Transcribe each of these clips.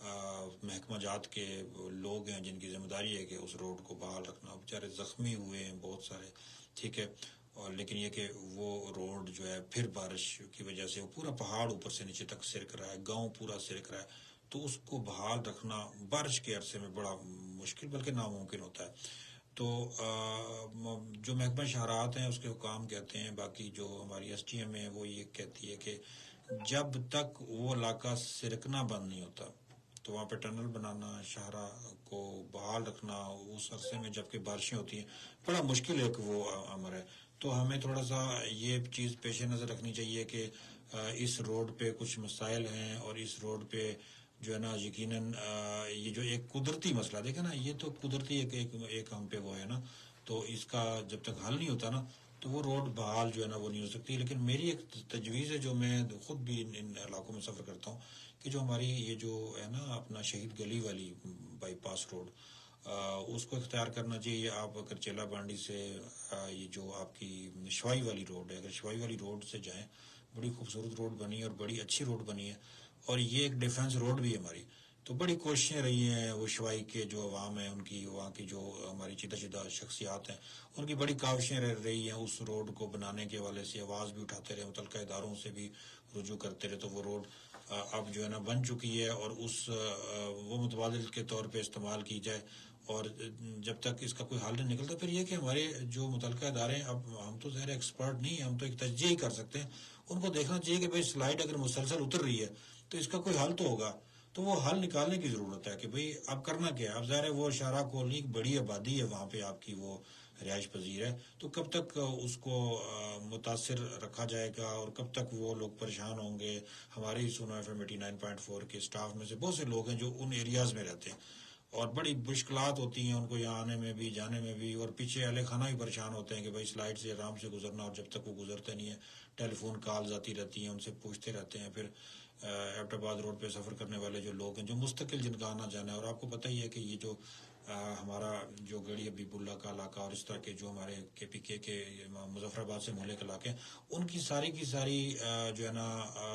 محکمہ جات کے لوگ ہیں جن کی ذمہ داری ہے کہ اس روڈ کو بحال رکھنا. بیچارے زخمی ہوئے ہیں بہت سارے، ٹھیک ہے، اور لیکن یہ کہ وہ روڈ جو ہے پھر بارش کی وجہ سے وہ پورا پہاڑ اوپر سے نیچے تک سرک رہا ہے، گاؤں پورا سرک رہا ہے، تو اس کو بحال رکھنا بارش کے عرصے میں بڑا مشکل بلکہ ناممکن ہوتا ہے. تو جو محکمہ شاہراہات ہیں اس کے حکام کہتے ہیں، باقی جو ہماری ایس ٹی ایم ہے وہ یہ کہتی ہے کہ جب تک وہ علاقہ سرکنا بند نہیں ہوتا تو وہاں پہ ٹنل بنانا، شاہراہ کو بحال رکھنا اس عرصے میں جب کہ بارشیں ہوتی ہیں بڑا مشکل ایک وہ امر ہے. تو ہمیں تھوڑا سا یہ چیز پیش نظر رکھنی چاہیے کہ اس روڈ پہ کچھ مسائل ہیں، اور اس روڈ پہ جو ہے نا یقیناً یہ جو ایک قدرتی مسئلہ دیکھیں نا، یہ تو قدرتی ایک ہم پہ وہ ہے نا، تو اس کا جب تک حل نہیں ہوتا نا تو وہ روڈ بحال جو ہے نا وہ نہیں ہو سکتی. لیکن میری ایک تجویز ہے، جو میں خود بھی ان علاقوں میں سفر کرتا ہوں، کہ جو ہماری یہ جو ہے نا اپنا شہید گلی والی بائی پاس روڈ، اس کو اختیار کرنا چاہیے. آپ اگر چیلا بانڈی سے یہ جو آپ کی شوائی والی روڈ ہے، اگر شوائی والی روڈ سے جائیں، بڑی خوبصورت روڈ بنی ہے اور بڑی اچھی روڈ بنی ہے، اور یہ ایک ڈیفنس روڈ بھی ہے ہماری. تو بڑی کوششیں رہی ہیں وہ شوائی کے جو عوام ہیں ان کی، وہاں کی جو ہماری چیدہ شخصیات ہیں ان کی بڑی کاوشیں رہی ہیں اس روڈ کو بنانے کے حوالے سے. آواز بھی اٹھاتے رہے، متعلقہ اداروں سے بھی رجوع کرتے رہے، تو وہ روڈ اب جو ہے نا بن چکی ہے، اور وہ متبادل کے طور پہ استعمال کی جائے. اور جب تک اس کا کوئی حل نہیں نکلتا، پھر یہ کہ ہمارے جو متعلقہ ادارے ہیں، اب ہم تو ظاہر ایکسپرٹ نہیں ہیں، ہم تو ایک تجزیہ ہی کر سکتے ہیں. ان کو دیکھنا چاہیے کہ بھائی سلائڈ اگر مسلسل اتر رہی ہے تو اس کا کوئی حل تو ہوگا، تو وہ حل نکالنے کی ضرورت ہے کہ بھئی اب کرنا کیا ہے. اب ظاہر ہے وہ شاہراہ کالونی بڑی آبادی ہے وہاں پہ آپ کی، وہ رہائش پذیر ہے، تو کب تک اس کو متاثر رکھا جائے گا، اور کب تک وہ لوگ پریشان ہوں گے. ہمارے ہی سونا ایف ایم 89.4 کے اسٹاف میں سے بہت سے لوگ ہیں جو ان ایریاز میں رہتے ہیں، اور بڑی مشکلات ہوتی ہیں ان کو یہاں آنے میں بھی جانے میں بھی، اور پیچھے اہل خانہ بھی پریشان ہوتے ہیں کہ بھائی سلائڈ سے آرام سے گزرنا، اور جب تک وہ گزرتے نہیں ہیں ٹیلی فون کالز آتی رہتی ہیں، ان سے پوچھتے رہتے ہیں. پھر ایبٹ آباد روڈ پہ سفر کرنے والے جو لوگ ہیں جو مستقل جن کا آنا جانا ہے، اور آپ کو پتہ ہی ہے کہ یہ جو ہمارا جو گڑی حبیب اللہ کا علاقہ اور اس طرح کے جو ہمارے کے پی کے مظفر آباد سے مہلے کے علاقے ہیں، ان کی ساری کی ساری جو ہے نا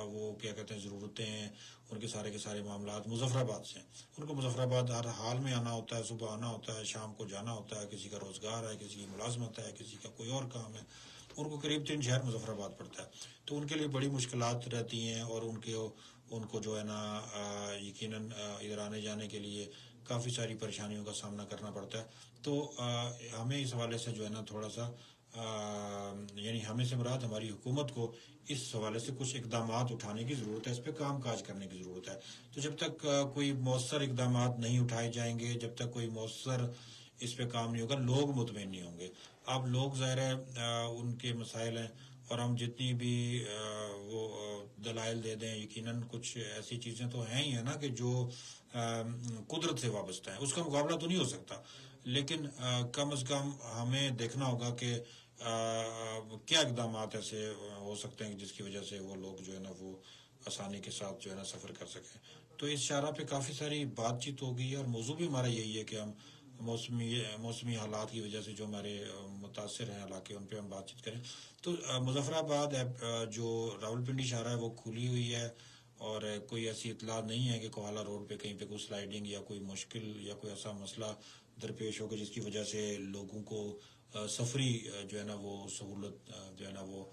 وہ کیا کہتے ہیں ضرورتیں ہیں، ان کے سارے معاملات مظفر آباد سے ہیں. ان کو مظفر آباد ہر حال میں آنا ہوتا ہے، صبح آنا ہوتا ہے، شام کو جانا ہوتا ہے، کسی کا روزگار ہے، کسی کی ملازمت ہے، کسی کا کوئی اور کام ہے، ان کو قریب 3 شہر مظفر آباد پڑتا ہے. تو ان کے لیے بڑی مشکلات رہتی ہیں، اور ان کو جو ہے نا یقیناً ادھر آنے جانے کے لیے کافی ساری پریشانیوں کا سامنا کرنا پڑتا ہے. تو ہمیں اس حوالے سے جو ہے نا تھوڑا سا یعنی ہمیں سے مراد ہماری حکومت کو اس حوالے سے کچھ اقدامات اٹھانے کی ضرورت ہے، اس پہ کام کاج کرنے کی ضرورت ہے. تو جب تک کوئی مؤثر اقدامات نہیں اٹھائے جائیں گے، جب تک کوئی مؤثر اس پہ کام نہیں ہوگا، لوگ مطمئن نہیں ہوں گے. اب لوگ ظاہر ہے ان کے مسائل ہیں، اور ہم جتنی بھی وہ دلائل دے دیں، یقیناً کچھ ایسی چیزیں تو ہیں ہی ہیں نا کہ جو قدرت سے وابستہ ہیں، اس کا مقابلہ تو نہیں ہو سکتا. لیکن کم از کم ہمیں دیکھنا ہوگا کہ کیا اقدامات ایسے ہو سکتے ہیں جس کی وجہ سے وہ لوگ جو ہے نا وہ آسانی کے ساتھ جو ہے نا سفر کر سکیں. تو اس شاہراہ پہ کافی ساری بات چیت ہو گئی ہے، اور موضوع بھی ہمارا یہی ہے کہ ہم موسمی حالات کی وجہ سے جو ہمارے متاثر ہیں علاقے، ان پہ ہم بات چیت کریں. تو مظفر آباد جو راول پنڈی شاہراہ ہے وہ کھلی ہوئی ہے، اور کوئی ایسی اطلاع نہیں ہے کہ کوہالہ روڈ پہ کہیں پہ کوئی سلائڈنگ یا کوئی مشکل یا کوئی ایسا مسئلہ درپیش ہوگا جس کی وجہ سے لوگوں کو سفری جو ہے نا وہ سہولت جو ہے نا وہ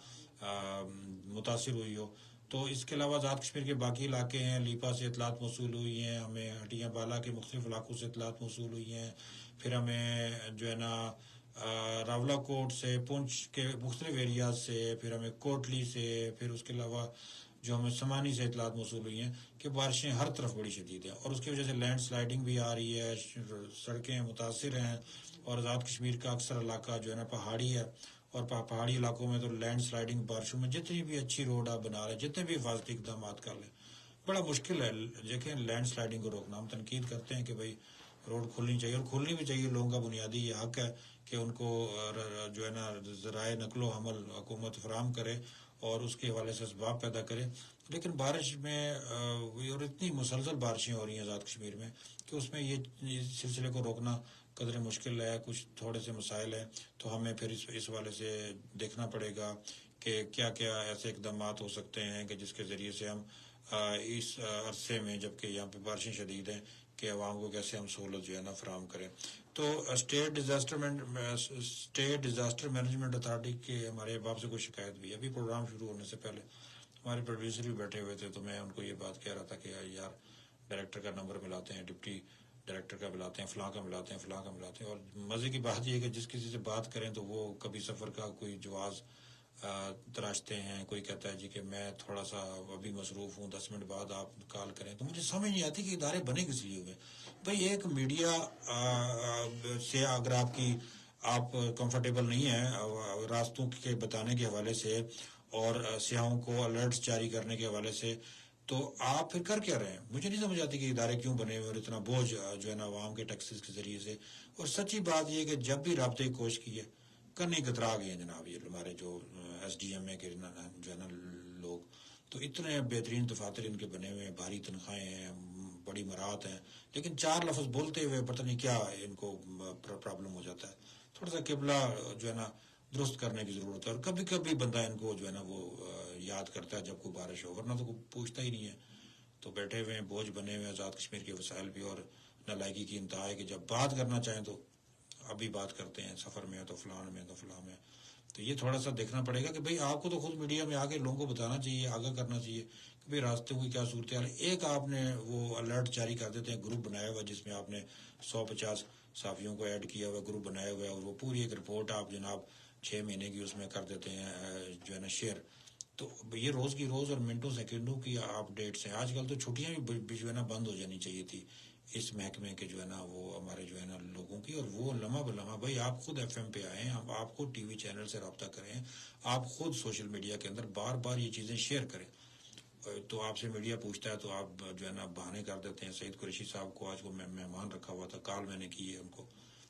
متاثر ہوئی ہو. تو اس کے علاوہ آزاد کشمیر کے باقی علاقے ہیں، لیپا سے اطلاعات موصول ہوئی ہیں، ہمیں ہٹیاں بالا کے مختلف علاقوں سے اطلاعات موصول ہوئی ہیں. پھر ہمیں جو ہے نا راولہ کوٹ سے، پونچھ کے مختلف ایریاز سے، پھر ہمیں کوٹلی سے، پھر اس کے علاوہ جو ہمیں سمانی سے اطلاعات موصول ہوئی ہیں کہ بارشیں ہر طرف بڑی شدید ہیں، اور اس کی وجہ سے لینڈ سلائڈنگ بھی آ رہی ہے، سڑکیں متاثر ہیں. اور آزاد کشمیر کا اکثر علاقہ جو ہے نا پہاڑی ہے، اور پہاڑی علاقوں میں تو لینڈ سلائڈنگ بارشوں میں جتنی بھی اچھی روڈ آپ بنا رہے ہیں، جتنے بھی حفاظتی اقدامات کر لیں، بڑا مشکل ہے. دیکھیں لینڈ سلائڈنگ کو روکنا، ہم تنقید کرتے ہیں کہ بھائی روڈ کھلنی چاہیے، اور کھلنی بھی چاہیے. لوگوں کا بنیادی یہ حق ہے کہ ان کو جو ہے نا ذرائع نقل و حمل حکومت فراہم کرے اور اس کے حوالے سے اسباب پیدا کرے. لیکن بارش میں اور اتنی مسلسل بارشیں ہو رہی ہیں آزاد کشمیر میں کہ اس میں یہ سلسلے کو روکنا قدر مشکل ہے. کچھ تھوڑے سے مسائل ہیں، تو ہمیں پھر اس حوالے سے دیکھنا پڑے گا کہ کیا کیا ایسے اقدامات ہو سکتے ہیں کہ جس کے ذریعے سے ہم اس عرصے میں جبکہ یہاں پہ بارشیں شدید ہیں کہ عوام کو کیسے ہم سہولت جو ہے نا فراہم کریں. تو اسٹیٹ ڈیزاسٹر مینجمنٹ اتھارٹی کے ہمارے احباب سے کوئی شکایت بھی ہے. ابھی پروگرام شروع ہونے سے پہلے ہمارے پروڈیوسر بھی بیٹھے ہوئے تھے تو میں ان کو یہ بات کہہ رہا تھا کہ یار ڈائریکٹر کا نمبر ملاتے ہیں, ڈپٹی ڈائریکٹر کا ملاتے ہیں, فلاں کا ملاتے ہیں, فلاں کا ملاتے ہیں. اور مزے کی بات یہ ہے کہ جس کسی سے بات کریں تو وہ کبھی سفر کا کوئی جواز تراشتے ہیں, کوئی کہتا ہے جی کہ میں تھوڑا سا ابھی مصروف ہوں, 10 منٹ بعد آپ کال کریں. تو مجھے سمجھ نہیں آتی کہ ادارے بنے کس لیے ہوئے بھائی. ایک میڈیا سے اگر آپ کمفرٹیبل نہیں ہیں راستوں کے بتانے کے حوالے سے اور سیاحوں کو الرٹس جاری کرنے کے حوالے سے, تو آپ پھر کر کیا رہے ہیں؟ مجھے نہیں سمجھ آتی کہ ادارے کیوں بنے ہوئے اور اتنا بوجھ جو ہے نا عوام کے ٹیکسز کے ذریعے سے. اور سچی بات یہ کہ جب بھی رابطے کی کوشش کی ہے کرنے کترا گئے ہیں جناب یہ ہمارے جو ایس ڈی ایم اے کے جو ہے نا لوگ. تو اتنے بہترین دفاتر ان کے بنے ہوئے ہیں, بھاری تنخواہیں ہیں, بڑی مرات ہیں, لیکن 4 لفظ بولتے ہوئے پتہ نہیں کیا ان کو پرابلم ہو جاتا ہے. تھوڑا سا قبلہ جو ہے نا درست کرنے کی ضرورت ہے. اور کبھی کبھی بندہ ان کو جو ہے نا وہ یاد کرتا ہے جب کوئی بارش ہو, ورنہ تو کوئی پوچھتا ہی نہیں ہے. تو بیٹھے ہوئے ہیں, بوجھ بنے ہوئے ہیں آزاد کشمیر کے وسائل بھی, اور نالائکی کی انتہا ہے کہ جب بات کرنا چاہیں تو ابھی بات کرتے ہیں, سفر میں تو فلان میں تو فلاں میں. تو یہ تھوڑا سا دیکھنا پڑے گا کہ بھئی آپ کو تو خود میڈیا میں آ کے لوگوں کو بتانا چاہیے, آگاہ کرنا چاہیے کہ بھئی راستے کی کیا صورتحال ہے. ایک آپ نے وہ الرٹ جاری کر دیتے ہیں, گروپ بنایا ہوا جس میں آپ نے 150 صحافیوں کو ایڈ کیا ہوا, گروپ بنایا ہوا ہے, اور وہ پوری ایک رپورٹ آپ جناب 6 مہینے کی اس میں کر دیتے ہیں جو ہے نا شیئر. تو یہ روز کی روز اور منٹوں سیکنڈوں کی اپ ڈیٹس ہیں. آج کل تو چھٹیاں بھی جو ہے نا بند ہو جانی چاہیے تھی اس محکمے کے جو ہے نا وہ ہمارے جو ہے نا لوگوں کی. اور وہ لمحہ بلمحہ بھائی آپ خود ایف ایم پہ آئیں, آپ خود ٹی وی چینل سے رابطہ کریں, آپ خود سوشل میڈیا کے اندر بار بار یہ چیزیں شیئر کریں. تو آپ سے میڈیا پوچھتا ہے تو آپ جو ہے نا بہانے کر دیتے ہیں. سعید قریشی صاحب کو آج کو مہمان رکھا ہوا تھا, کال میں نے کی ہے ان کو,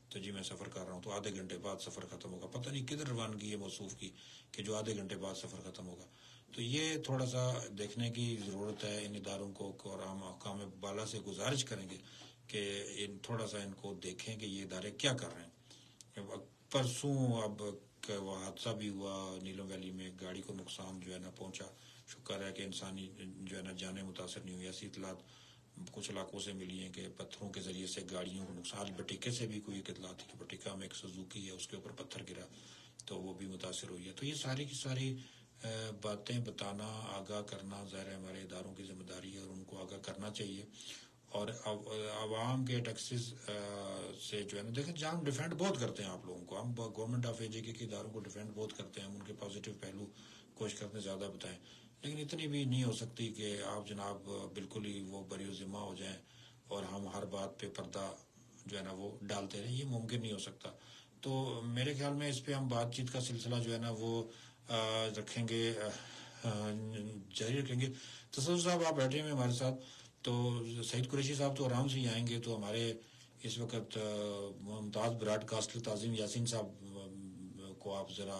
تو جی میں سفر کر رہا ہوں, تو آدھے گھنٹے بعد سفر ختم ہوگا. پتہ نہیں کدھر روانگی ہے موصوف کی کہ جو آدھے گھنٹے بعد سفر ختم ہوگا. تو یہ تھوڑا سا دیکھنے کی ضرورت ہے ان اداروں کو, اور ہم حکام بالا سے گزارش کریں گے کہ تھوڑا سا ان کو دیکھیں کہ یہ ادارے کیا کر رہے ہیں. پرسوں اب وہ حادثہ بھی ہوا نیلم ویلی میں, گاڑی کو نقصان جو ہے نا پہنچا. شکر ہے کہ انسانی جو ہے نا جانیں متاثر نہیں ہوئی. ایسی اطلاعات کچھ علاقوں سے ملی ہیں کہ پتھروں کے ذریعے سے گاڑیوں کو نقصان. بٹیکے سے بھی کوئی اطلاع تھی کہ بٹیکا میں ایک سزوکی ہے, اس کے اوپر پتھر گرا تو وہ بھی متاثر ہوئی ہے. تو یہ ساری کی ساری باتیں بتانا, آگاہ کرنا ظاہر ہے ہمارے اداروں کی ذمہ داری ہے, اور ان کو آگاہ کرنا چاہیے. اور عوام کے ٹیکسز سے جو ہے نا دیکھیں جہاں ہم ڈیفینڈ بہت کرتے ہیں آپ لوگوں کو, ہم گورنمنٹ آف ایجے کے اداروں کو ڈیفینڈ بہت کرتے ہیں, ہم ان کے پازیٹیو پہلو کوشش کرتے ہیں زیادہ بتائیں, لیکن اتنی بھی نہیں ہو سکتی کہ آپ جناب بالکل ہی وہ بری ذمہ ہو جائیں اور ہم ہر بات پہ پردہ جو ہے نا وہ ڈالتے رہیں. یہ ممکن نہیں ہو سکتا. تو میرے خیال میں اس پہ ہم بات چیت کا سلسلہ جو ہے نا وہ رکھیں گے, جاری رکھیں گے. تصور صاحب آپ بیٹھے ہوئے ہمارے ساتھ, تو سعید قریشی صاحب تو آرام سے ہی آئیں گے. تو ہمارے اس وقت ممتاز براڈ کاسٹر تعظیم یاسین صاحب کو آپ ذرا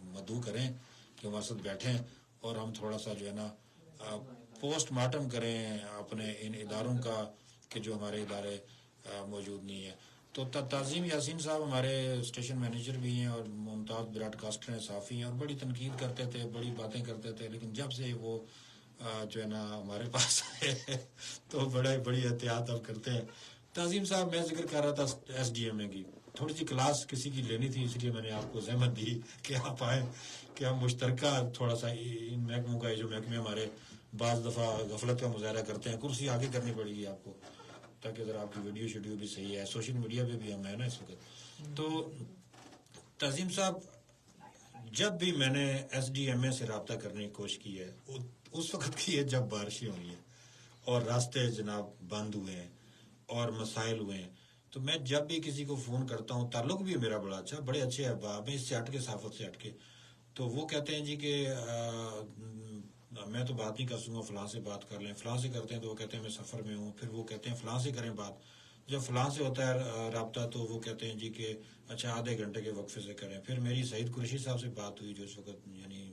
مدعو کریں کہ ہمارے ساتھ بیٹھیں, اور ہم تھوڑا سا جو ہے نا پوسٹ مارٹم کریں اپنے ان اداروں کا کہ جو ہمارے ادارے موجود نہیں ہیں. تو تعظیم یاسین صاحب ہمارے اسٹیشن مینیجر بھی ہیں اور ممتاز براڈ کاسٹر ہیں, صحافی ہیں, اور بڑی تنقید کرتے تھے, بڑی باتیں کرتے تھے, لیکن جب سے وہ جو ہے نا ہمارے پاس آئے تو بڑی احتیاط اب کرتے ہیں. تعظیم صاحب میں ذکر کر رہا تھا ایس ڈی ایم اے کی, تھوڑی سی کلاس کسی کی لینی تھی, اس لیے میں نے آپ کو زحمت دی کہ آپ آئیں کہ ہم مشترکہ تھوڑا سا ان محکموں کا, جو محکمے ہمارے بعض دفعہ غفلت کا مظاہرہ کرتے ہیں, کرسی آگے کرنی پڑے گی آپ کو تاکہ ذرا آپ کی ویڈیو شیڈیو بھی صحیح ہے. سوشل میڈیا پہ بھی ہم ہیں نا اس وقت. تو تعظیم صاحب جب بھی میں نے ایس ڈی ایم اے سے رابطہ کرنے کی کوشش کی ہے اس وقت کی ہے جب بارشیں ہوئی ہیں اور راستے جناب بند ہوئے ہیں اور مسائل ہوئے ہیں, تو میں جب بھی کسی کو فون کرتا ہوں, تعلق بھی میرا بڑا اچھا, بڑے اچھے احباب ہیں اس سے ہٹ کے, صحافت سے ہٹ کے, تو وہ کہتے ہیں جی کہ میں تو بات نہیں کر سکوں, فلاں سے بات کر لیں. فلاں سے کرتے ہیں تو وہ کہتے ہیں میں سفر میں ہوں, پھر وہ کہتے ہیں فلاں سے کریں بات. جب فلاں سے ہوتا ہے رابطہ تو وہ کہتے ہیں جی کہ اچھا آدھے گھنٹے کے وقفے سے کریں. پھر میری سعید قریشی صاحب سے بات ہوئی جو اس وقت یعنی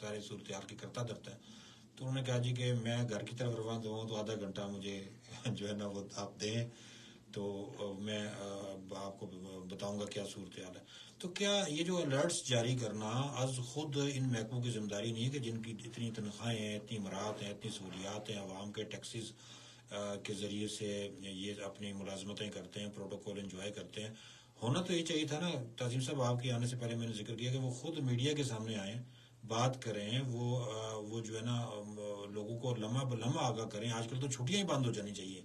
سارے صورتحال کی کرتا دھرتا ہے, تو انہوں نے کہا جی کہ میں گھر کی طرف روانہ ہوں تو آدھا گھنٹہ مجھے جو ہے نا وہ آپ دیں, تو میں آپ کو بتاؤں گا کیا صورتحال ہے. تو کیا یہ جو الرٹس جاری کرنا از خود ان محکموں کی ذمہ داری نہیں ہے کہ جن کی اتنی تنخواہیں ہیں، اتنی مراحت ہیں، اتنی سہولیات ہیں، عوام کے ٹیکسز کے ذریعے سے یہ اپنی ملازمتیں کرتے ہیں، پروٹوکول انجوائے کرتے ہیں. ہونا تو یہ چاہیے تھا نا تعظیم صاحب، آپ کے آنے سے پہلے میں نے ذکر کیا کہ وہ خود میڈیا کے سامنے آئیں، بات کریں، وہ جو ہے نا لوگوں کو لمحہ آگاہ کریں. آج کل تو چھٹیاں ہی بند ہو جانی چاہیے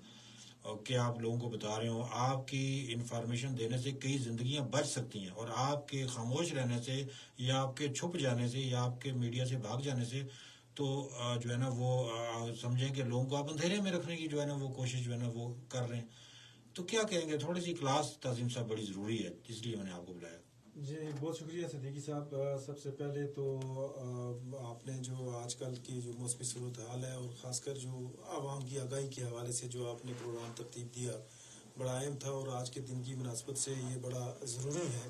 کہ آپ لوگوں کو بتا رہے ہوں. آپ کی انفارمیشن دینے سے کئی زندگیاں بچ سکتی ہیں، اور آپ کے خاموش رہنے سے یا آپ کے چھپ جانے سے یا آپ کے میڈیا سے بھاگ جانے سے تو جو ہے نا وہ سمجھیں کہ لوگوں کو آپ اندھیرے میں رکھنے کی جو ہے نا وہ کوشش جو ہے نا وہ کر رہے ہیں. تو کیا کہیں گے؟ تھوڑی سی کلاس تعظیم صاحب بڑی ضروری ہے، اس لیے میں نے آپ کو بلایا. جی بہت شکریہ صدیقی صاحب. سب سے پہلے تو آپ نے جو آج کل کی جو موسمی صورتحال ہے اور خاص کر جو عوام کی آگاہی کے حوالے سے جو آپ نے پروگرام ترتیب دیا بڑا اہم تھا، اور آج کے دن کی مناسبت سے یہ بڑا ضروری ہے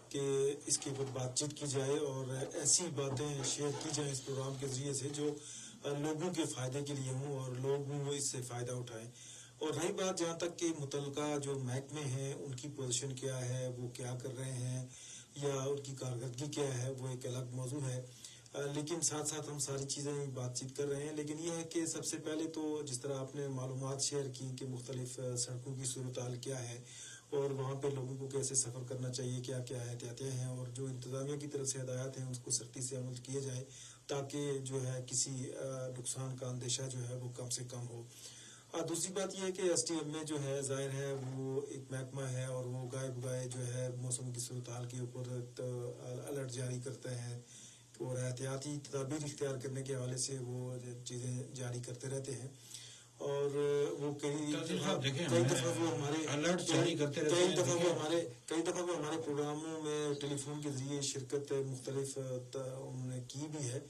کہ اس کے اوپر بات چیت کی جائے اور ایسی باتیں شیئر کی جائیں اس پروگرام کے ذریعے سے جو لوگوں کے فائدے کے لیے ہوں اور لوگ اس سے فائدہ اٹھائیں. اور رہی بات جہاں تک کہ متعلقہ جو محکمے ہیں ان کی پوزیشن کیا ہے، وہ کیا کر رہے ہیں یا ان کی کارکردگی کیا ہے، وہ ایک الگ موضوع ہے. لیکن ساتھ ساتھ ہم ساری چیزیں بات چیت کر رہے ہیں. لیکن یہ ہے کہ سب سے پہلے تو جس طرح آپ نے معلومات شیئر کی کہ مختلف سڑکوں کی صورتحال کیا ہے اور وہاں پہ لوگوں کو کیسے سفر کرنا چاہیے، کیا کیا احتیاطیں ہیں، اور جو انتظامیہ کی طرف سے ہدایات ہیں اس کو سختی سے عمل کیا جائے تاکہ جو ہے کسی نقصان کا اندیشہ جو ہے وہ کم سے کم ہو. دوسری بات یہ ہے کہ ایس ٹی ایم میں جو ہے ظاہر ہے وہ ایک محکمہ ہے اور وہ گائے بگائے جو ہے موسم کی صورتحال کے اوپر الرٹ جاری کرتے ہیں اور احتیاطی تدابیر اختیار کرنے کے حوالے سے وہ چیزیں جاری کرتے رہتے ہیں. اور وہ کئی دفعہ وہ ہمارے پروگراموں میں ٹیلی فون کے ذریعے شرکت مختلف انہوں نے کی بھی ہے.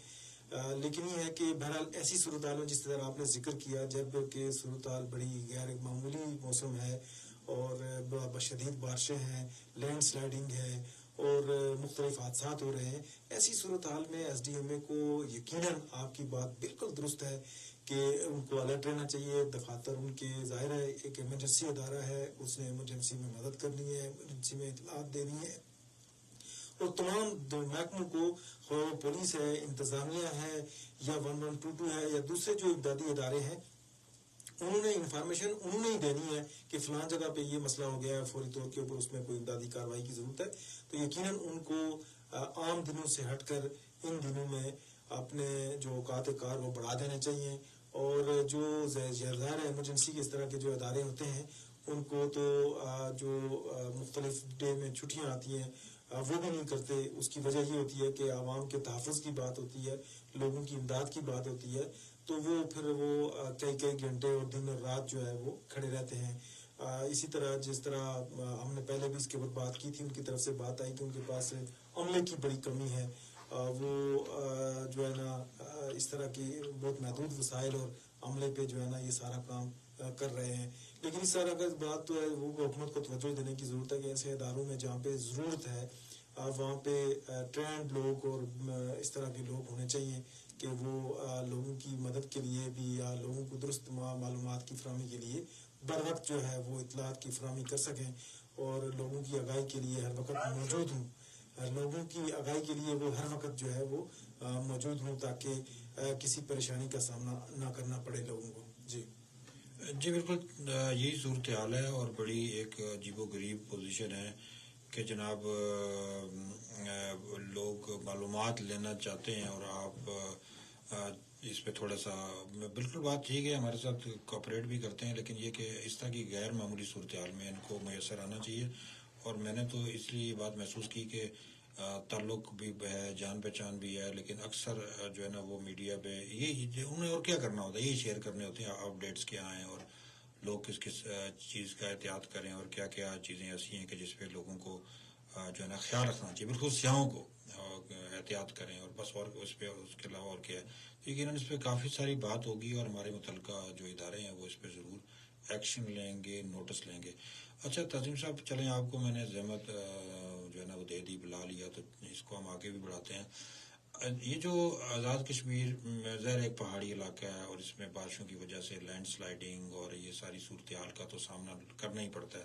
لیکن یہ ہے کہ بہرحال ایسی صورتحال جس طرح آپ نے ذکر کیا جب کہ صورتحال بڑی غیر معمولی موسم ہے اور شدید بارشیں ہیں، لینڈ سلائڈنگ ہے اور مختلف حادثات ہو رہے ہیں، ایسی صورتحال میں ایس ڈی ایم اے کو یقیناً آپ کی بات بالکل درست ہے کہ ان کو الرٹ رہنا چاہیے. دفاتر ان کے ظاہر ہے ایک ایمرجنسی ادارہ ہے، اس نے ایمرجنسی میں مدد کرنی ہے، ایمرجنسی میں اطلاعات دینی ہے. اور تمام محکموں کو، پولیس ہے، انتظامیہ ہے یا 1122 ہے یا دوسرے جو امدادی ادارے ہیں، انہوں نے انفارمیشن انہوں نے ہی دینی ہے کہ فلان جگہ پہ یہ مسئلہ ہو گیا ہے، فوری طور کے اوپر اس میں کوئی امدادی کارروائی کی ضرورت ہے. تو یقیناً ان کو عام دنوں سے ہٹ کر ان دنوں میں اپنے جو اوقات کار وہ بڑھا دینے چاہیے. اور جو ظاہر ایمرجنسی کے اس طرح کے جو ادارے ہوتے ہیں ان کو تو جو مختلف ڈے میں چھٹیاں آتی ہیں وہ بھی نہیں کرتے. اس کی وجہ یہ ہوتی ہے کہ عوام کے تحفظ کی بات ہوتی ہے، لوگوں کی امداد کی بات ہوتی ہے، تو وہ پھر وہ کئی گھنٹے اور دن اور رات جو ہے وہ کھڑے رہتے ہیں. اسی طرح جس طرح ہم نے پہلے بھی اس کے اوپر بات کی تھی، ان کی طرف سے بات آئی کہ ان کے پاس عملے کی بڑی کمی ہے. وہ جو ہے نا اس طرح کی بہت محدود وسائل اور عملے پہ جو ہے نا یہ سارا کام کر رہے ہیں. لیکن اس طرح کا بات تو ہے وہ حکومت کو توجہ دینے کی ضرورت ہے کہ ایسے اداروں میں جہاں پہ ضرورت ہے وہاں پہ ٹرینڈ لوگ اور اس طرح کے لوگ ہونے چاہیے کہ وہ لوگوں کی مدد کے لیے بھی یا لوگوں کو درست معلومات کی فراہمی کے لیے بر وقت جو ہے وہ اطلاعات کی فراہمی کر سکیں اور لوگوں کی آگاہی کے لیے ہر وقت موجود ہوں. لوگوں کی آگاہی کے لیے وہ ہر وقت جو ہے وہ موجود ہوں تاکہ کسی پریشانی کا سامنا نہ کرنا پڑے لوگوں کو. جی بالکل یہی صورتحال ہے اور بڑی ایک عجیب و غریب پوزیشن ہے کہ جناب لوگ معلومات لینا چاہتے ہیں اور آپ اس پہ تھوڑا سا بالکل بات ٹھیک ہے، ہمارے ساتھ کوآپریٹ بھی کرتے ہیں، لیکن یہ کہ اس طرح کی غیر معمولی صورتحال میں ان کو میسر آنا چاہیے. اور میں نے تو اس لیے یہ بات محسوس کی کہ تعلق بھی ہے، جان پہچان بھی ہے، لیکن اکثر جو ہے نا وہ میڈیا پہ یہ انہیں اور کیا کرنا ہوتا ہے، یہی شیئر کرنے ہوتے ہیں اپڈیٹس کیا ہیں اور لوگ کس کس چیز کا احتیاط کریں اور کیا کیا چیزیں ایسی ہیں کہ جس پہ لوگوں کو جو ہے نا خیال رکھنا چاہیے، بالکل سیاحوں کو احتیاط کریں اور بس. اور اس پہ اس کے علاوہ اور کیا ہے. یقیناً اس پہ کافی ساری بات ہوگی اور ہمارے متعلقہ جو ادارے ہیں وہ اس پہ ضرور ایکشن لیں گے، نوٹس لیں گے. اچھا تعظیم صاحب، چلیں آپ کو میں نے زحمت جو ہے نا وہ دے دی، بلا لیا، تو اس کو ہم آگے بھی بڑھاتے ہیں. یہ جو آزاد کشمیر ظاہر ایک پہاڑی علاقہ ہے اور اس میں بارشوں کی وجہ سے لینڈ سلائڈنگ اور یہ ساری صورتحال کا تو سامنا کرنا ہی پڑتا ہے.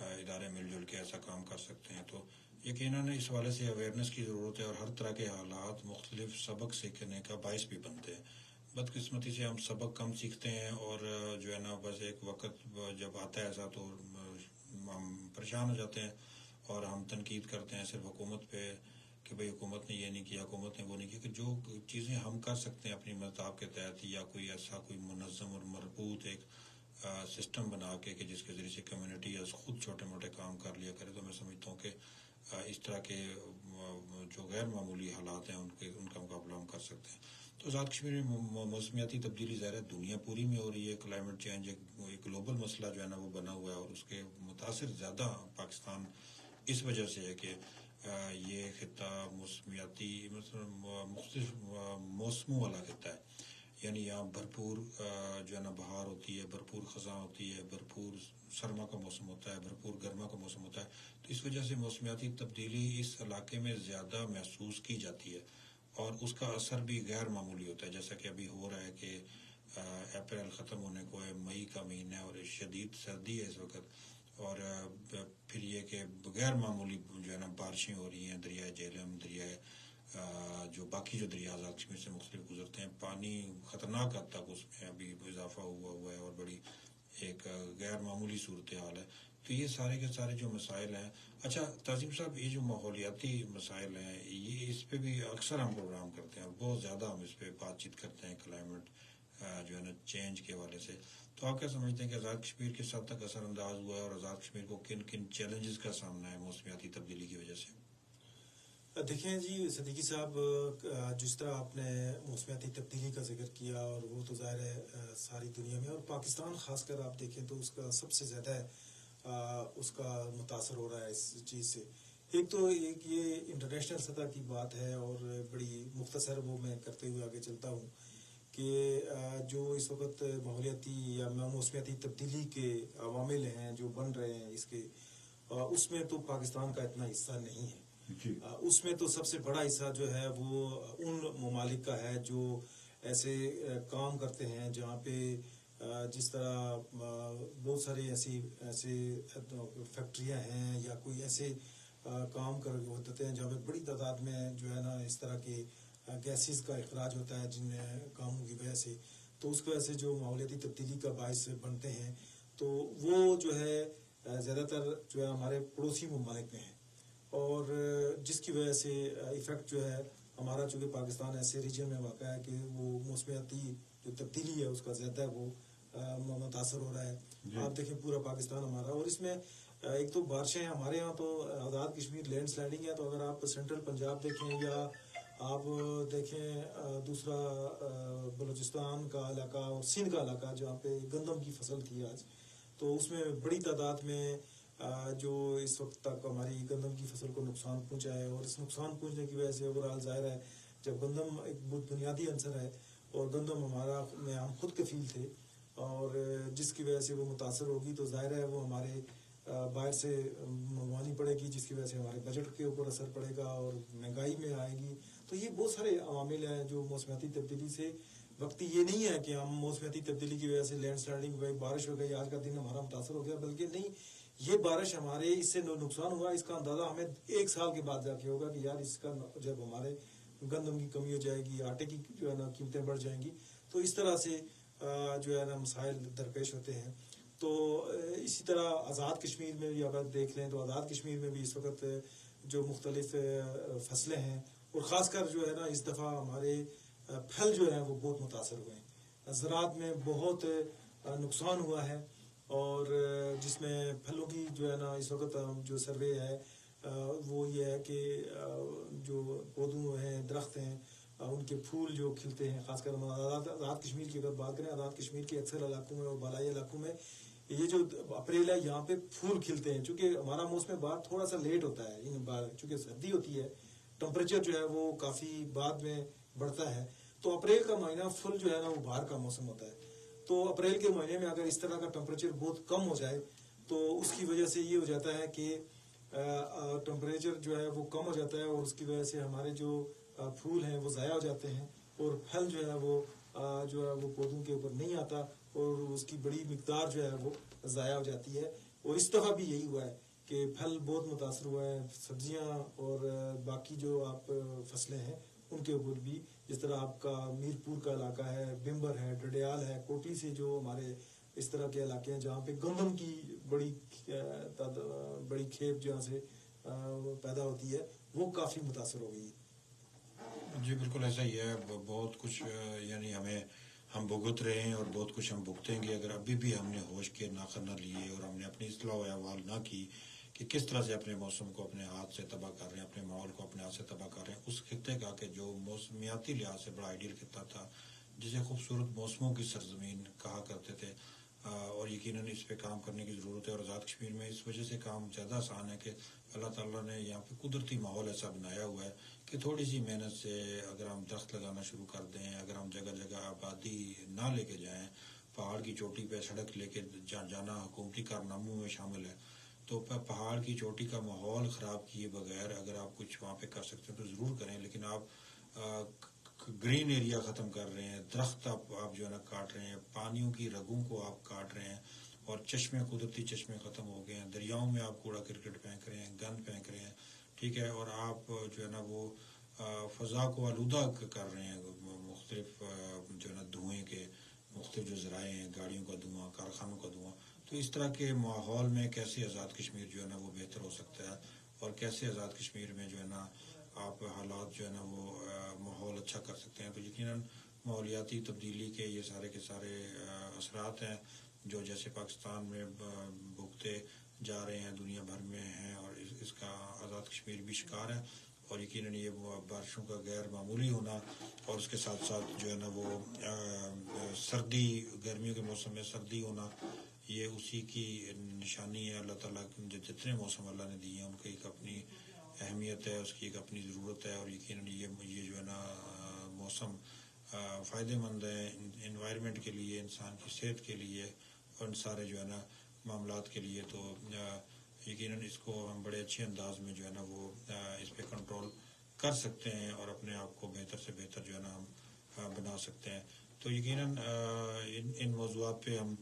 ادارے مل جل کے ایسا کام کر سکتے ہیں. تو یقیناً اس حوالے سے اویئرنیس کی ضرورت ہے، اور ہر طرح کے حالات مختلف سبق سیکھنے کا باعث بھی بنتے ہیں. بدقسمتی سے ہم سبق کم سیکھتے ہیں، اور جو ہے نا بس ایک وقت جب آتا ہے ایسا تو ہم پریشان ہو جاتے ہیں اور ہم تنقید کرتے ہیں صرف حکومت پہ کہ بھئی حکومت نے یہ نہیں کیا، حکومت نے وہ نہیں کیا. کہ جو چیزیں ہم کر سکتے ہیں اپنی مذاق کے تحت، یا کوئی ایسا کوئی منظم اور مربوط ایک سسٹم بنا کے کہ جس کے ذریعے سے کمیونٹی یا خود چھوٹے موٹے کام کر لیا کرے، تو میں سمجھتا ہوں کہ اس طرح کے جو غیر معمولی حالات ہیں ان کا مقابلہ ہم کر سکتے ہیں. تو آزاد کشمیر میں موسمیاتی تبدیلی ظاہر ہے دنیا پوری میں ہو رہی ہے. کلائمیٹ چینج ایک گلوبل مسئلہ جو ہے نا وہ بنا ہوا ہے، اور اس کے متاثر زیادہ پاکستان اس وجہ سے ہے کہ یہ خطہ موسمیاتی مختلف موسموں والا خطہ ہے. یعنی یہاں بھرپور جو ہے نا بہار ہوتی ہے، بھرپور خزاں ہوتی ہے، بھرپور سرما کا موسم ہوتا ہے، بھرپور گرما کا موسم ہوتا ہے. تو اس وجہ سے موسمیاتی تبدیلی اس علاقے میں زیادہ محسوس کی جاتی ہے، اور اس کا اثر بھی غیر معمولی ہوتا ہے. جیسا کہ ابھی ہو رہا ہے کہ اپریل ختم ہونے کو ہے، مئی کا مہینہ ہے، اور شدید سردی ہے اس وقت. اور پھر یہ کہ غیر معمولی جو ہے نا بارشیں ہو رہی ہیں. دریائے جہلم، دریائے جو باقی جو دریا آزاد کشمیر سے مختلف گزرتے ہیں، پانی خطرناک حد تک اس میں ابھی اضافہ ہوا ہے، اور بڑی ایک غیر معمولی صورتحال ہے. تو یہ سارے کے سارے جو مسائل ہیں. اچھا تعظیم صاحب، یہ جو ماحولیاتی مسائل ہیں، یہ اس پہ بھی اکثر ہم پروگرام کرتے ہیں، اور بہت زیادہ ہم اس پہ بات چیت کرتے ہیں کلائمیٹ جو ہے نا چینج کے حوالے سے. تو آپ کیا سمجھتے ہیں کہ آزاد کشمیر کس حد تک اثر انداز ہوا ہے، اور آزاد کشمیر کو کن کن چیلنجز کا سامنا ہے موسمیاتی تبدیلی کی وجہ سے؟ دیکھیں جی صدیقی صاحب، جس طرح آپ نے موسمیاتی تبدیلی کا ذکر کیا، اور وہ تو ظاہر ہے ساری دنیا میں، اور پاکستان خاص کر آپ دیکھیں تو اس کا سب سے زیادہ اس کا متاثر ہو رہا ہے اس چیز سے. ایک تو یہ انٹرنیشنل سطح کی بات ہے، اور بڑی مختصر وہ میں کرتے ہوئے آگے چلتا ہوں کہ جو اس وقت ماحولیاتی یا موسمیاتی تبدیلی کے عوامل ہیں جو بن رہے ہیں اس کے، اس میں تو پاکستان کا اتنا حصہ نہیں ہے. اس میں تو سب سے بڑا حصہ جو ہے وہ ان ممالک کا ہے جو ایسے کام کرتے ہیں جہاں پہ جس طرح بہت سارے ایسے فیکٹریاں ہیں، یا کوئی ایسے کام کر ہوتے ہیں جہاں پہ بڑی تعداد میں جو ہے نا اس طرح کے گیسز کا اخراج ہوتا ہے جن کاموں کی وجہ سے. تو اس کی وجہ سے جو ماحولیاتی تبدیلی کا باعث بنتے ہیں، تو وہ جو ہے زیادہ تر جو ہے ہمارے پڑوسی ممالک میں ہیں، اور جس کی وجہ سے ایفیکٹ جو ہے ہمارا، چونکہ پاکستان ایسے ریجن میں واقع ہے کہ وہ موسمیاتی جو تبدیلی ہے اس کا زیادہ وہ متاثر ہو رہا ہے. آپ دیکھیں پورا پاکستان ہمارا، اور اس میں ایک تو بارشیں ہمارے ہاں تو آزاد کشمیر لینڈ سلائڈنگ ہے. تو اگر آپ سینٹرل پنجاب دیکھیں، یا آپ دیکھیں دوسرا بلوچستان کا علاقہ اور سندھ کا علاقہ جہاں پہ گندم کی فصل تھی آج، تو اس میں بڑی تعداد میں جو اس وقت تک ہماری گندم کی فصل کو نقصان پہنچا ہے. اور اس نقصان پہنچنے کی وجہ سے اوورآل ظاہر ہے جب گندم ایک بہت بنیادی عنصر ہے، اور گندم ہمارا میں ہم خود کفیل تھے، اور جس کی وجہ سے وہ متاثر ہوگی تو ظاہر ہے وہ ہمارے باہر سے منگوانی پڑے گی، جس کی وجہ سے ہمارے بجٹ کے اوپر اثر پڑے گا اور مہنگائی میں آئے گی. تو یہ بہت سارے عوامل ہیں جو موسمیاتی تبدیلی سے. وقت یہ نہیں ہے کہ ہم موسمیاتی تبدیلی کی وجہ سے لینڈ سلائڈنگ ہو گئی، بارش ہو گئی، آج کا دن ہمارا متاثر ہو گیا، بلکہ نہیں، یہ بارش ہمارے اس سے نقصان ہوا، اس کا اندازہ ہمیں 1 سال کے بعد جا کے ہوگا کہ یار اس کا جب ہمارے گندم کی کمی ہو جائے گی، آٹے کی جو ہے نا قیمتیں بڑھ جائیں گی. تو اس طرح سے جو ہے نا مسائل درپیش ہوتے ہیں. تو اسی طرح آزاد کشمیر میں بھی اگر دیکھ لیں تو آزاد کشمیر میں بھی اس وقت جو مختلف فصلیں ہیں، اور خاص کر جو ہے نا اس دفعہ ہمارے پھل جو ہیں وہ بہت متاثر ہوئے ہیں. زراعت میں بہت نقصان ہوا ہے، اور جس میں پھلوں کی جو ہے نا اس وقت جو سروے ہے وہ یہ ہے کہ جو پودوں ہیں، درخت ہیں، ان کے پھول جو کھلتے ہیں، خاص کر آزاد کشمیر کی اگر بات کریں، آزاد کشمیر کے اکثر علاقوں میں اور بالائی علاقوں میں یہ جو اپریل ہے یہاں پہ پھول کھلتے ہیں. چونکہ ہمارا موسم بہار تھوڑا سا لیٹ ہوتا ہے ان بار، چونکہ سردی ہوتی ہے، ٹمپریچر جو ہے وہ کافی بعد میں بڑھتا ہے. تو اپریل کا مہینہ فل جو ہے نا وہ بہار کا موسم ہوتا ہے. تو اپریل کے مہینے میں اگر اس طرح کا ٹمپریچر بہت کم ہو جائے تو اس کی وجہ سے یہ ہو جاتا ہے کہ ٹمپریچر جو ہے وہ کم ہو جاتا ہے، اور اس کی وجہ سے ہمارے جو پھول ہیں وہ ضائع ہو جاتے ہیں، اور پھل جو ہے وہ پودوں کے اوپر نہیں آتا، اور اس کی بڑی مقدار جو ہے وہ ضائع ہو جاتی ہے. اور اس دفعہ بھی یہی ہوا ہے کہ پھل بہت متاثر ہوا ہے، سبزیاں اور باقی جو آپ فصلیں ہیں ان کے اوپر بھی. جس طرح آپ کا میر پور کا علاقہ ہے، بمبر ہے، ڈڈیال ہے، کوٹلی سے جو ہمارے اس طرح کے علاقے ہیں جہاں پہ گندم کی بڑی کھیپ جہاں سے پیدا ہوتی ہے، وہ کافی متاثر ہو گئی. جی بالکل ایسا ہی ہے. بہت کچھ یعنی ہم بھگت رہے ہیں اور بہت کچھ ہم بھگتیں گے اگر ابھی بھی ہم نے ہوش کے ناخر نہ لیے اور ہم نے اپنی اصلاح و احوال نہ کی کہ کس طرح سے اپنے موسم کو اپنے ہاتھ سے تباہ کر رہے ہیں، اپنے ماحول کو اپنے ہاتھ سے تباہ کر رہے ہیں. اس خطے کا کہ جو موسمیاتی لحاظ سے بڑا آئیڈیل خطہ تھا، جسے خوبصورت موسموں کی سرزمین کہا کرتے تھے، اور یقیناً اس پہ کام کرنے کی ضرورت ہے. اور آزاد کشمیر میں اس وجہ سے کام زیادہ آسان ہے کہ اللہ تعالیٰ نے یہاں پہ قدرتی ماحول ایسا بنایا ہوا ہے کہ تھوڑی سی محنت سے اگر ہم درخت لگانا شروع کر دیں، اگر ہم جگہ جگہ آبادی نہ لے کے جائیں، پہاڑ کی چوٹی پہ سڑک لے کے جانا حکومتی کارناموں میں شامل ہے، تو پہاڑ کی چوٹی کا ماحول خراب کیے بغیر اگر آپ کچھ وہاں پہ کر سکتے ہیں تو ضرور کریں. لیکن آپ گرین ایریا ختم کر رہے ہیں، درخت آپ جو ہے نا کاٹ رہے ہیں، پانیوں کی رگوں کو آپ کاٹ رہے ہیں، اور قدرتی چشمے ختم ہو گئے ہیں. دریاؤں میں آپ کوڑا کرکٹ پھینک رہے ہیں، گند پھینک رہے ہیں، ٹھیک ہے. اور آپ جو ہے نا وہ فضا کو آلودہ کر رہے ہیں مختلف جو ہے نا دھوئیں کے مختلف جو ذرائع ہیں، گاڑیوں کا دھواں، کارخانوں کا دھواں. تو اس طرح کے ماحول میں کیسے آزاد کشمیر جو ہے نا وہ بہتر ہو سکتا ہے، اور کیسے آزاد کشمیر میں جو ہے نا آپ حالات جو ہے نا وہ ماحول اچھا کر سکتے ہیں. تو یقیناً ماحولیاتی تبدیلی کے یہ سارے کے سارے اثرات ہیں جو جیسے پاکستان میں بھگتے جا رہے ہیں، دنیا بھر میں ہیں، اور اس کا آزاد کشمیر بھی شکار ہے. اور یقیناً یہ بارشوں کا غیر معمولی ہونا اور اس کے ساتھ ساتھ جو ہے نا وہ سردی، گرمیوں کے موسم میں سردی ہونا، یہ اسی کی نشانی ہے. اللہ تعالیٰ جتنے موسم اللہ نے دیے ہیں ان کی ایک اپنی اہمیت ہے، اس کی ایک اپنی ضرورت ہے. اور یقیناً یہ جو ہے نا موسم فائدہ مند ہے انوائرمنٹ کے لیے، انسان کی صحت کے لیے، اور ان سارے جو ہے نا معاملات کے لیے. تو یقیناً اس کو ہم بڑے اچھے انداز میں جو ہے نا وہ اس پہ کنٹرول کر سکتے ہیں اور اپنے آپ کو بہتر سے بہتر جو ہے نا ہم بنا سکتے ہیں. تو یقیناً ان موضوعات پہ ہم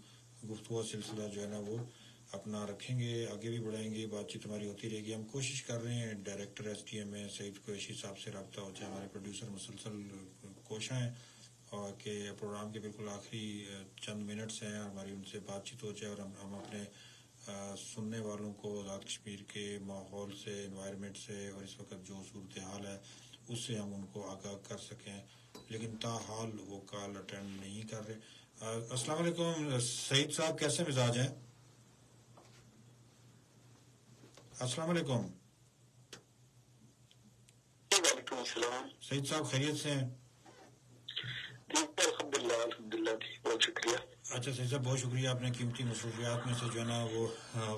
گفتگو سلسلہ جو ہے نا وہ اپنا رکھیں گے، آگے بھی بڑھائیں گے، بات چیت ہماری ہوتی رہے گی. ہم کوشش کر رہے ہیں ڈائریکٹر ایس ٹی ایم میں سعید قریشی صاحب سے رابطہ ہو جائے، ہمارے پروڈیوسر مسلسل کوشاں ہیں اور کہ پروگرام کے بالکل آخری چند منٹس ہیں، ہماری ان سے بات چیت ہو جائے اور ہم اپنے سننے والوں کو آزاد کشمیر کے ماحول سے، انوائرمنٹ سے، اور اس وقت جو صورتحال ہے اس سے ہم ان کو آگاہ کر سکیں. لیکن تاحال وہ کال اٹینڈ نہیں کر رہے. السلام علیکم سعید صاحب، کیسے مزاج ہیں؟ السلام علیکم. وعلیکم السلام. سعید صاحب خیریت سے ہیں؟ الحمدللہ ٹھیک، بہت شکریہ. اچھا سعید صاحب، بہت شکریہ، آپ نے قیمتی مصروفیات میں سے جو ہے نا وہ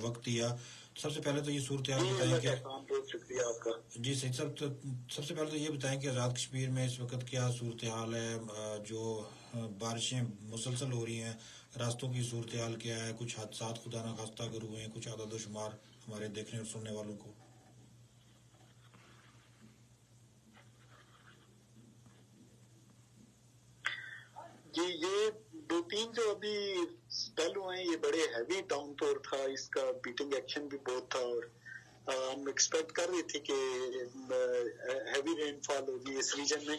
وقت دیا. سب سے پہلے تو یہ صورتحال بتائیں کہ بہت شکریہ آپ کا. جی سعید صاحب، تو سب سے پہلے تو یہ بتائیں کہ آزاد کشمیر میں اس وقت کیا صورتحال ہے؟ جو بارشیں مسلسل ہو رہی ہیں، راستوں کی صورتحال کیا ہے؟ کچھ حادثات خدا نخواستہ اگر ہوئے ہیں، کچھ عدد و شمار ہمارے دیکھنے اور سننے والوں کو. جی، یہ 2-3 جو ابھی اسپیل ہوئے ہیں یہ بڑے ہیوی ڈاؤن پور تھا، اس کا بیٹنگ ایکشن بھی بہت تھا، اور ہم ایکسپیکٹ کر رہے تھے کہ ہیوی رین فال ہوگی اس ریجن میں.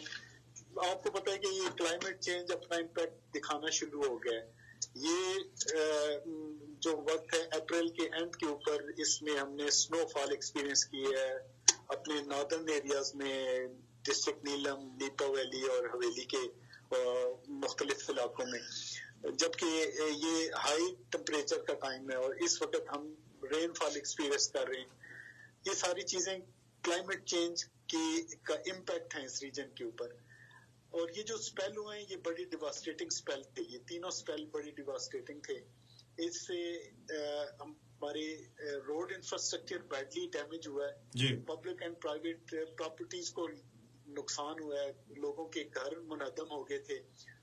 آپ کو پتہ ہے کہ یہ کلائمیٹ چینج اپنا امپیکٹ دکھانا شروع ہو گیا ہے. یہ جو وقت ہے اپریل کے اینڈ کے اوپر، اس میں ہم نے سنو فال ایکسپیرینس کی ہے اپنے ناردرن ایریاز میں، ڈسٹرکٹ نیلم، نیپا ویلی اور حویلی کے مختلف علاقوں میں، جبکہ یہ ہائی ٹمپریچر کا ٹائم ہے اور اس وقت ہم رین فال ایکسپیرینس کر رہے ہیں. یہ ساری چیزیں کلائمیٹ چینج کا امپیکٹ ہے اس ریجن کے اوپر. اور یہ جو سپیل ہوئے ہیں یہ بڑی ڈیواسٹیٹنگ سپیل تھے، یہ تینوں سپیل بڑی ڈیواسٹیٹنگ تھے. اس سے ہمارے روڈ انفراسٹرکچر بیڈلی ڈیمیج ہوا ہے، پبلک اینڈ پرائیویٹ پراپرٹیز کو نقصان ہوا ہے، لوگوں کے گھر منہدم ہو گئے تھے،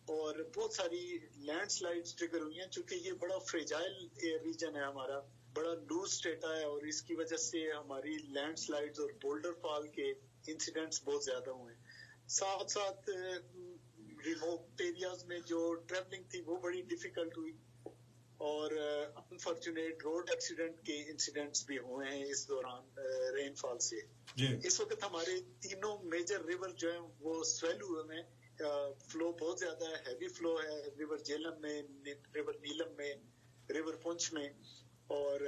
اور بہت ساری لینڈ سلائڈز ٹریگر ہوئی ہیں. چونکہ یہ بڑا فریجائل ریجن ہے ہمارا، بڑا لوز اسٹیٹا ہے، اور اس کی وجہ سے ہماری لینڈ سلائڈز اور بولڈر فال کے انسیڈنٹس بہت زیادہ ہوئے. ساتھ ساتھ ریموٹ ایریاز میں جو ٹریولنگ تھی وہ بڑی ڈیفیکلٹ ہوئی، اور انفارچونیٹ روڈ ایکسیڈنٹ کے انسیڈنٹس بھی ہوئے ہیں اس دوران رین فال سے. اس وقت ہمارے تینوں میجر ریور جو ہیں وہ سویل ہوئے ہیں. فلو بہت زیادہ ہے, ہیوی فلو ہے ریور جیلم میں, ریور نیلم میں, ریور پونچھ میں, اور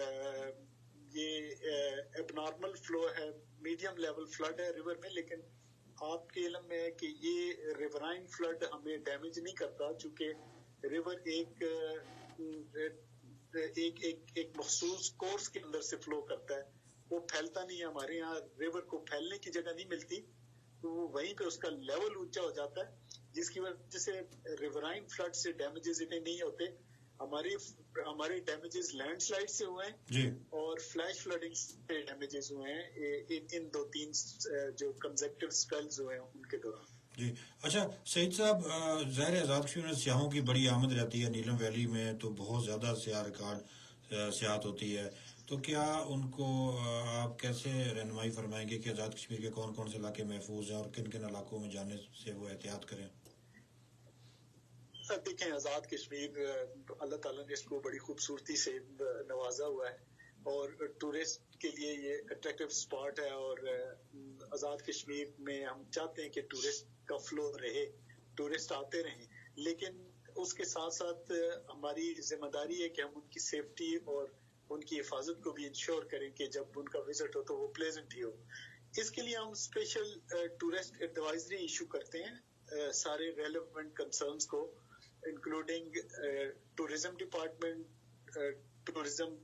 یہ ایب نارمل فلو ہے, میڈیم لیول فلڈ ہے ریور میں. لیکن آپ کے علم میں ہے کہ یہ ریورائن فلڈ ہمیں ڈیمیج نہیں کرتا, چونکہ ریور ایک مخصوص کورس کے اندر سے فلو کرتا ہے, وہ پھیلتا نہیں ہے. ہمارے یہاں ریور کو پھیلنے کی جگہ نہیں ملتی, تو وہیں پہ اس کا لیول اونچا ہو جاتا ہے, جس کی وجہ سے ریورائن فلڈ سے ڈیمیجز اتنے نہیں ہوتے. ہمارے ڈیمیجز لینڈ سلائڈ سے ہوئے ہیں اور فلیش فلڈنگ سے ڈیمیجز ہوئے ہیں ان 2-3 جو کنزیکٹیو سپیلز ہوئے ہیں ان کے دوران. جی اچھا سعید صاحب, ظاہر آزاد کشمیر میں سیاحوں کی بڑی آمد رہتی ہے, نیلم ویلی میں تو بہت زیادہ سیاح ریکارڈ سیاحت ہوتی ہے, تو کیا ان کو آپ کیسے رہنمائی فرمائیں گے کہ آزاد کشمیر کے کون کون سے علاقے محفوظ ہیں اور کن کن علاقوں میں جانے سے وہ احتیاط کریں؟ دیکھیں, آزاد کشمیر اللہ تعالیٰ نے اس کو بڑی خوبصورتی سے نوازا ہوا ہے اور ٹورسٹ کے لیے یہ اٹریکٹیو اسپاٹ ہے, اور آزاد کشمیر میں ہم چاہتے ہیں کہ ٹورسٹ کا فلو رہے, ٹورسٹ آتے رہیں, لیکن اس کے ساتھ ساتھ ہماری ذمہ داری ہے کہ ہم ان کی سیفٹی اور ان کی حفاظت کو بھی انشور کریں کہ جب ان کا وزٹ ہو تو وہ پلیزنٹ ہی ہو. اس کے لیے ہم اسپیشل ٹورسٹ ایڈوائزری ایشو کرتے ہیں سارے ریلیونٹ کنسرنس کو, انکلوڈنگ ٹورزم ڈپارٹمنٹ, ٹورزم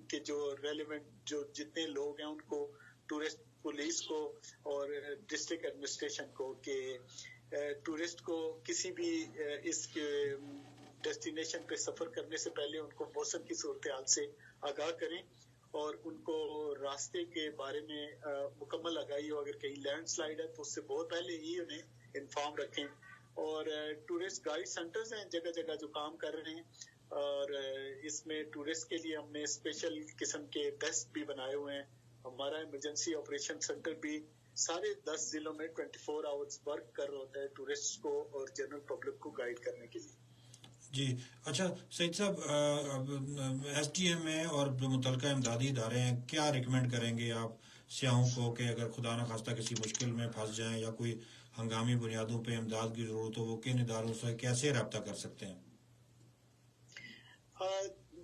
کے جو ریلیونٹ جو جتنے لوگ ہیں ان کو, ٹورسٹ پولیس کو اور ڈسٹرکٹ ایڈمنسٹریشن کو, کہ ٹورسٹ کو کسی بھی اس کے ڈیسٹینیشن پہ سفر کرنے سے پہلے ان کو موسم کی صورتحال سے آگاہ کریں اور ان کو راستے کے بارے میں مکمل آگاہی ہو. اگر کہیں لینڈ سلائڈ ہے تو اس سے بہت پہلے ہی انہیں انفارم رکھیں. اور ٹورسٹ گائیڈ سینٹرز ہیں جگہ جگہ جو کام کر رہے ہیں, اور اس میں ٹورسٹ کے لیے ہم نے اسپیشل قسم کے ڈیسک بھی بنائے ہوئے ہیں. ہمارا ایمرجنسی آپریشن سینٹر بھی سارے 10 ضلعوں میں 24 آورز ورک کر رہا ہوتا ہے ٹورسٹ کو اور جنرل پبلک کو گائیڈ کرنے کے لیے. جی اچھا سعید صاحب, ایس ڈی ایم اے اور جو متعلقہ امدادی ادارے ہیں کیا ریکمینڈ کریں گے آپ سیاحوں کو کہ اگر خدا نخواستہ کسی مشکل میں پھنس جائیں یا کوئی ہنگامی بنیادوں پہ امداد کی ضرورت ہو, وہ کن اداروں سے کیسے رابطہ کر سکتے ہیں؟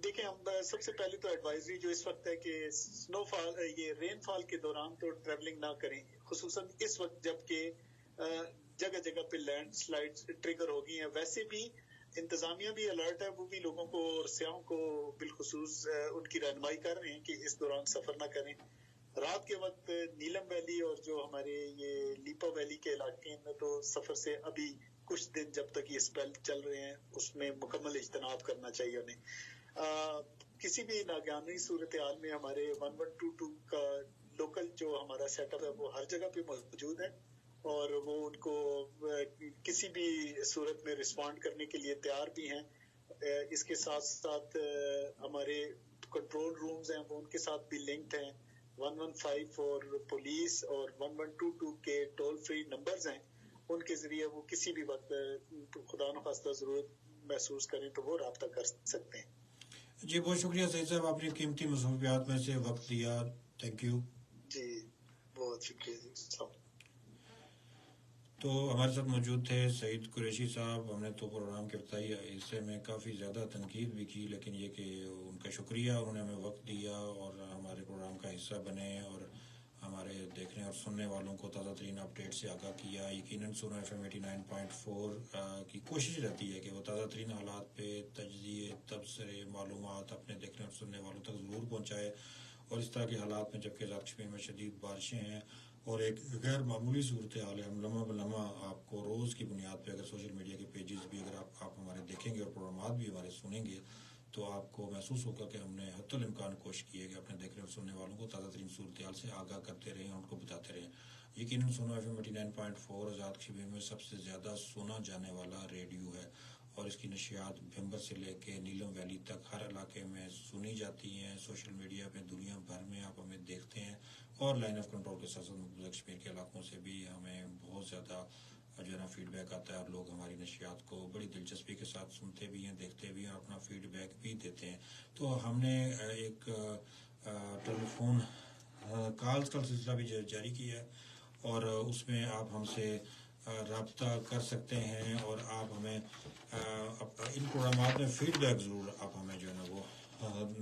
دیکھیں, ہم سب سے پہلے تو ایڈوائزری جو اس وقت ہے کہ سنو فال, یہ رین فال کے دوران تو ٹریولنگ نہ کریں, خصوصاً اس وقت جب کہ جگہ جگہ پہ لینڈ سلائڈ ٹریگر ہو گئی ہیں. ویسے بھی انتظامیہ بھی الرٹ ہے, وہ بھی لوگوں کو اور سیاحوں کو بالخصوص ان کی رہنمائی کر رہے ہیں کہ اس دوران سفر نہ کریں. رات کے وقت نیلم ویلی اور جو ہمارے یہ لیپا ویلی کے علاقے میں تو سفر سے ابھی کچھ دن جب تک یہ اسپیل چل رہے ہیں اس میں مکمل اجتناب کرنا چاہیے انہیں. کسی بھی ناگہانی صورتحال میں ہمارے 1122 کا لوکل جو ہمارا سیٹ اپ ہے وہ ہر جگہ پہ موجود ہے اور وہ ان کو کسی بھی صورت میں رسپونڈ کرنے کے لیے تیار بھی ہیں. اس کے ساتھ ساتھ ہمارے کنٹرول رومز ہیں وہ ان کے ساتھ بھی لنکڈ ہیں. 115 اور پولیس اور 1122 کے ٹول فری نمبرز ہیں, ان کے ذریعے وہ کسی بھی وقت خدا نخواستہ ضرورت محسوس کریں تو وہ رابطہ کر سکتے ہیں. جی بہت شکریہ سعید صاحب, آپ نے قیمتی مصروفیات میں سے وقت دیا, تھینک یو. جی بہت شکریہ جی. تو ہمارے ساتھ موجود تھے سعید قریشی صاحب. ہم نے تو پروگرام کے ابتدائی حصے میں کافی زیادہ تنقید بھی کی, لیکن یہ کہ ان کا شکریہ, انہوں نے ہمیں وقت دیا اور ہمارے پروگرام کا حصہ بنے اور ہمارے دیکھنے اور سننے والوں کو تازہ ترین اپڈیٹ سے آگاہ کیا. یقیناً سونا ایف ایم 89.4 کی کوشش رہتی ہے کہ وہ تازہ ترین حالات پہ تجزیے, تبصرے, معلومات اپنے دیکھنے اور سننے والوں تک ضرور پہنچائے. اور اس طرح کے حالات میں جبکہ آزاد کشمیر میں شدید بارشیں ہیں اور ایک غیر معمولی صورتحال ہے, ہم لمحہ بلمحہ آپ کو روز کی بنیاد پہ اگر سوشل میڈیا کے پیجز بھی اگر آپ ہمارے دیکھیں گے اور پروگرامات بھی ہمارے سنیں گے تو آپ کو محسوس ہوگا کہ ہم نے حتی الامکان کوشش کی ہے کہ اپنے دیکھنے اور سننے والوں کو تازہ ترین صورتحال سے آگاہ کرتے رہیں اور ان کو بتاتے رہیں. یقیناً سونا ایف ایم 89.4 آزاد کشمیر میں سب سے زیادہ سنا جانے والا ریڈیو ہے اور اس کی نشریات بھمبر سے لے کے نیلم ویلی تک ہر علاقے میں سنی جاتی ہیں. سوشل میڈیا پہ دنیا بھر میں آپ ہمیں دیکھتے ہیں اور لائن آف کنٹرول کے ساتھ مقبوضہ کشمیر کے علاقوں سے بھی ہمیں بہت زیادہ جو ہے نا فیڈ بیک آتا ہے اور لوگ ہماری نشریات کو بڑی دلچسپی کے ساتھ سنتے بھی ہیں، دیکھتے بھی ہیں اور اپنا فیڈ بیک بھی دیتے ہیں. تو ہم نے ایک ٹیلی فون کالز کا سلسلہ بھی جاری کیا ہے اور اس میں آپ ہم سے رابطہ کر سکتے ہیں اور آپ ہمیں ان پروگرامات میں فیڈ بیک ضرور آپ ہمیں جو ہے نا وہ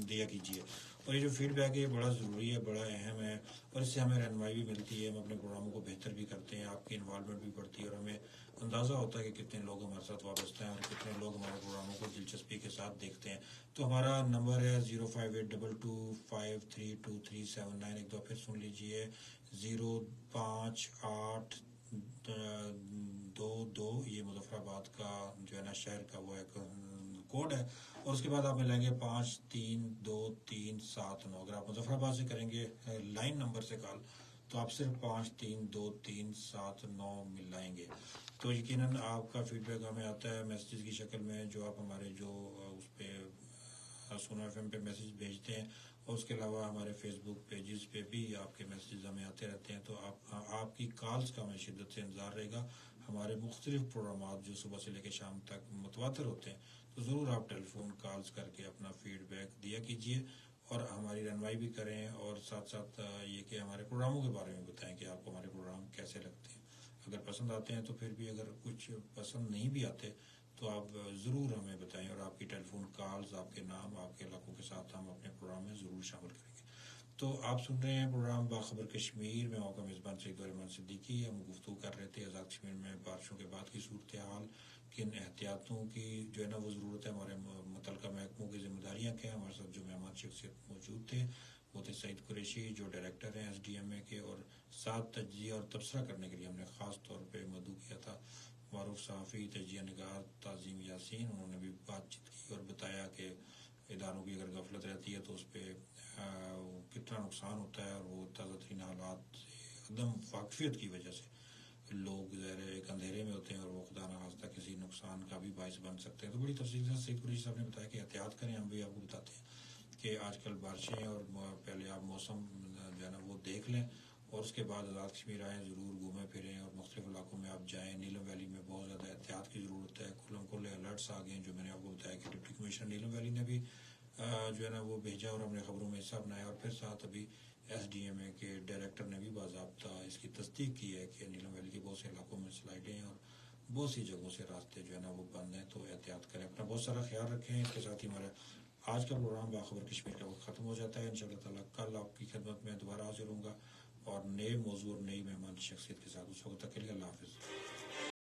دیا کیجیے. اور یہ جو فیڈ بیک ہے یہ بڑا ضروری ہے، بڑا اہم ہے اور اس سے ہمیں رہنمائی بھی ملتی ہے، ہم اپنے پروگراموں کو بہتر بھی کرتے ہیں، آپ کی انوالومنٹ بھی بڑھتی ہے اور ہمیں اندازہ ہوتا ہے کہ کتنے لوگ ہمارے ساتھ وابستہ ہیں اور کتنے لوگ ہمارے پروگراموں کو دلچسپی کے ساتھ دیکھتے ہیں. تو ہمارا نمبر ہے 0582253237 ایک دو پھر سن لیجئے 05822، یہ مظفر آباد کا جو ہے نا شہر کا وہ ایک کوڈ ہے اور اس کے بعد آپ ملیں گے 532379. اگر آپ مظفر آباد سے کریں گے لائن نمبر سے کال تو آپ صرف 532379 ملائیں گے. تو یقیناً آپ کا فیڈ بیک ہمیں آتا ہے میسیج کی شکل میں، جو آپ ہمارے جو اس پہ سونا ایف ایم پہ میسیج بھیجتے ہیں اور اس کے علاوہ ہمارے فیس بک پیجز پہ بھی آپ کے میسیج ہمیں آتے رہتے ہیں. تو آپ کی کالز کا ہمیں شدت سے انتظار رہے گا. ہمارے مختلف پروگرامات جو صبح سے لے کے شام تک متواتر ہوتے ہیں تو ضرور آپ ٹیلی فون کالز کر کے اپنا فیڈ بیک دیا کیجیے اور ہماری رہنمائی بھی کریں اور ساتھ ساتھ یہ کہ ہمارے پروگراموں کے بارے میں بتائیں کہ آپ کو ہمارے پروگرام کیسے لگتے ہیں. اگر پسند آتے ہیں تو پھر بھی، اگر کچھ پسند نہیں بھی آتے تو آپ ضرور ہمیں بتائیں اور آپ کی ٹیلی فون کالز، آپ کے نام، آپ کے علاقوں کے ساتھ ہم اپنے پروگرام میں ضرور شامل کریں گے. تو آپ سن رہے ہیں پروگرام باخبر کشمیر میں، موقع میزبان سعید الرحمان صدیقی. ہم گفتگو کر رہے تھے آزاد کشمیر میں بارشوں کے بعد کی صورتحال، کن احتیاطوں کی جو ہے نا وہ ضرورت ہے، ہمارے متعلقہ محکموں کی ذمہ داریاں کیا ہیں. ہمارے ساتھ جو مہمان شخصیت موجود تھے وہ تھے سعید قریشی جو ڈائریکٹر ہیں SDMA کے، اور ساتھ تجزیہ اور تبصرہ کرنے کے لیے ہم نے خاص طور پہ مدعو کیا تھا معروف صحافی تجزیہ نگار تعظیم یاسین. انہوں نے بھی بات چیت کی اور بتایا کہ اداروں کی اگر غفلت رہتی ہے تو اس پہ کتنا نقصان ہوتا ہے اور وہ تازہ ترین حالات سے عدم واقفیت کی وجہ سے لوگ ظاہر ایک اندھیرے میں ہوتے ہیں اور وہ خدا نخواستہ کسی نقصان کا بھی باعث بن سکتے ہیں. تو بڑی تفصیل سے سعید قریشی صاحب نے بتایا کہ احتیاط کریں. ہم بھی آپ کو بتاتے ہیں کہ آج کل بارشیں اور پہلے آپ موسم جو ہے نا وہ دیکھ لیں اور اس کے بعد آزاد کشمیر آئیں، ضرور گھومیں پھریں اور مختلف علاقوں میں آپ جائیں. نیلم ویلی میں بہت زیادہ احتیاط کی ضرورت ہے، کھلم کھلے الرٹس آ گئے ہیں جو میں نے آپ کو بتایا کہ ڈپٹی کمشنر نیلم ویلی نے بھی جو ہے نا وہ بھیجا اور ہم نے خبروں میں حصہ بنایا. اور پھر ساتھ ابھی SDMA کے ڈائریکٹر نے بھی باضابطہ اس کی تصدیق کی ہے کہ نیلم ویلی کے بہت سے علاقوں میں سلائڈیں ہیں اور بہت سی جگہوں سے راستے جو ہے نا وہ بند ہیں. تو احتیاط کریں، اپنا بہت سارا خیال رکھیں. اس کے ساتھ ہی ہمارا آج کا پروگرام باخبر کشمیر کا وقت ختم ہو جاتا ہے. انشاءاللہ تعالیٰ کل آپ کی خدمت میں دوبارہ حاضر ہوں گا اور نئے موضوع اور نئی مہمان شخصیت کے ساتھ. اس وقت تک کے لیے اللہ حافظ.